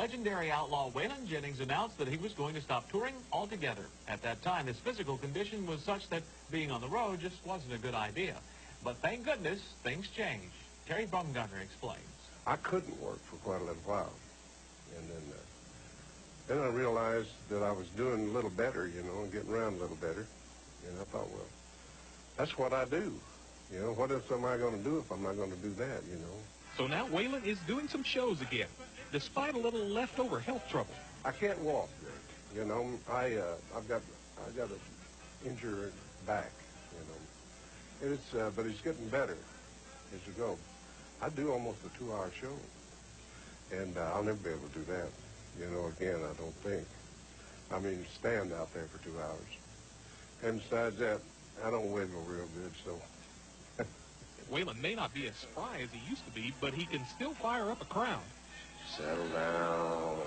legendary outlaw Waylon Jennings announced that he was going to stop touring altogether. At that time, his physical condition was such that being on the road just wasn't a good idea. But thank goodness, things changed. Terry Bumgarner explains. I couldn't work for quite a little while. And then I realized that I was doing a little better, and getting around a little better. And I thought, well, that's what I do. What else am I going to do if I'm not going to do that, So now Waylon is doing some shows again, despite a little leftover health trouble. I can't walk. I've got an injured back, And but it's getting better as you go. I do almost a 2-hour show, and I'll never be able to do that. Again, I don't think. I mean, stand out there for 2 hours. And besides that, I don't wiggle real good, so. Waylon may not be as spry as he used to be, but he can still fire up a crowd. Settle down.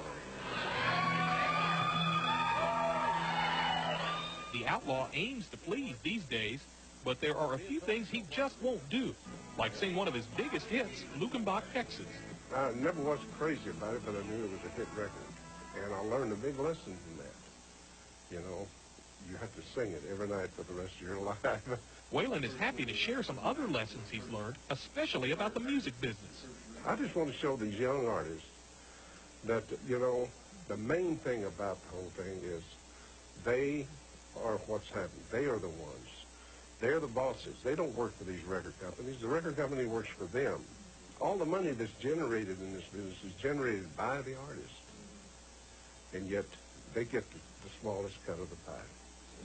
The outlaw aims to please these days, but there are a few things he just won't do, like sing one of his biggest hits, Lukenbach, Texas. I never was crazy about it, but I knew it was a hit record. And I learned a big lesson from that. You have to sing it every night for the rest of your life. Waylon is happy to share some other lessons he's learned, especially about the music business. I just want to show these young artists that, the main thing about the whole thing is they are what's happening. They are the ones. They're the bosses. They don't work for these record companies. The record company works for them. All the money that's generated in this business is generated by the artist. And yet, they get the smallest cut of the pie.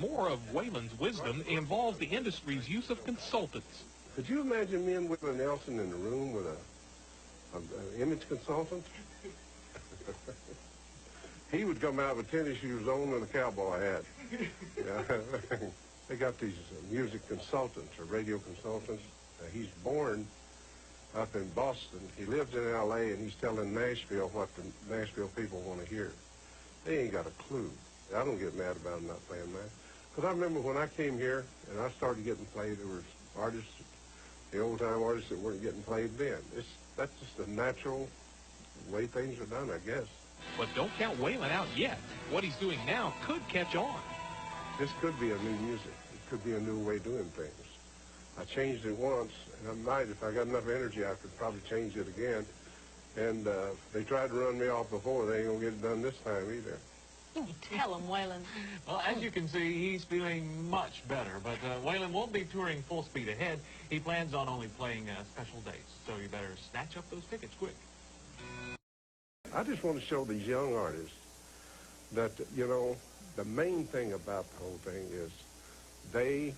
More of Waylon's wisdom involves the industry's use of consultants. Could you imagine me and Willie Nelson in the room with an image consultant? He would come out with tennis shoes on and a cowboy hat. They got these music consultants or radio consultants. He's born up in Boston. He lives in L.A. and he's telling Nashville what the Nashville people want to hear. They ain't got a clue. I don't get mad about them not playing that. Because I remember when I came here and I started getting played, there were artists, the old-time artists that weren't getting played then. That's just a natural way things are done, I guess. But don't count Waylon out yet. What he's doing now could catch on. This could be a new music. It could be a new way of doing things. I changed it once, and I might, if I got enough energy, I could probably change it again. And they tried to run me off before. They ain't going to get it done this time either. Tell him, Waylon. Well, as you can see, he's feeling much better. But Waylon won't be touring full speed ahead. He plans on only playing special dates. So you better snatch up those tickets quick. I just want to show these young artists that, the main thing about the whole thing is they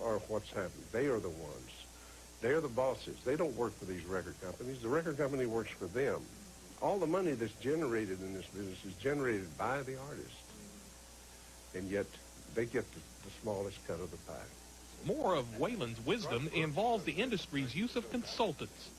are what's happening. They are the ones. They're the bosses. They don't work for these record companies. The record company works for them. All the money that's generated in this business is generated by the artist. And yet, they get the smallest cut of the pie. More of Waylon's wisdom involves the industry's use of consultants.